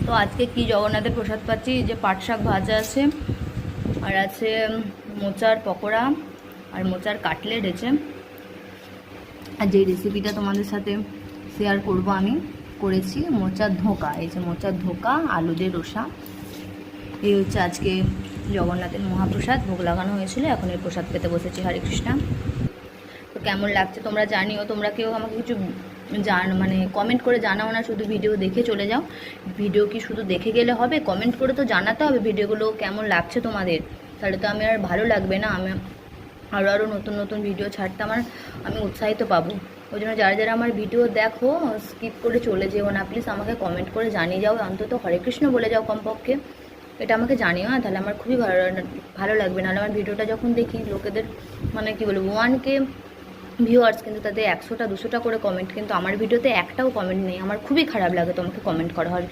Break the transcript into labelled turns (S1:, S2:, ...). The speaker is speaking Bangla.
S1: তো আজকে কি জগন্নাথের প্রসাদ পাচ্ছি, যে পাট শাক ভাজা আছে, আর আছে মোচার পকোড়া, আর মোচার কাটলেট আছে। আর যে রেসিপিটা তোমাদের সাথে শেয়ার করব আমি করেছি মোচার ধোঁকা। এই যে মোচার ধোঁকা, আলু দিয়ে রসা, এই হচ্ছে আজকে জগন্নাথের মহাপ্রসাদ। ভোগ লাগানো হয়েছিল, এখন এই প্রসাদ পেতে বসেছি। হরে কৃষ্ণা। তো কেমন লাগছে তোমরা জানিও। তোমরা কেউ আমাকে কিছু মানে কমেন্ট করে জানাও না, শুধু ভিডিও দেখে চলে যাও। ভিডিও কি শুধু দেখে গেলে হবে? কমেন্ট করে তো জানাতে হবে ভিডিওগুলো কেমন লাগছে তোমাদের, তাহলে তো আমি আর ভালো লাগবে না। আমি আরও নতুন নতুন ভিডিও ছাড়তে আমি উৎসাহিত পাবো। ওই জন্য যারা যারা আমার ভিডিও দেখো স্কিপ করে চলে যেও না, প্লিজ আমাকে কমেন্ট করে জানিয়ে যাও, অন্তত হরে কৃষ্ণ বলে যাও কমপক্ষে। এটা আমাকে জানিও না, তাহলে আমার খুবই ভালো লাগবে। নাহলে আমার ভিডিওটা যখন দেখি লোকেদের মানে কী বলবো 1K ভিউয়ার্স, কিন্তু তাদের 100টা 200টা করে কমেন্ট, কিন্তু আমার ভিডিওতে একটাও কমেন্ট নেই। আমার খুবই খারাপ লাগে তোমাকে কমেন্ট করা। হরে কৃষ্ণ।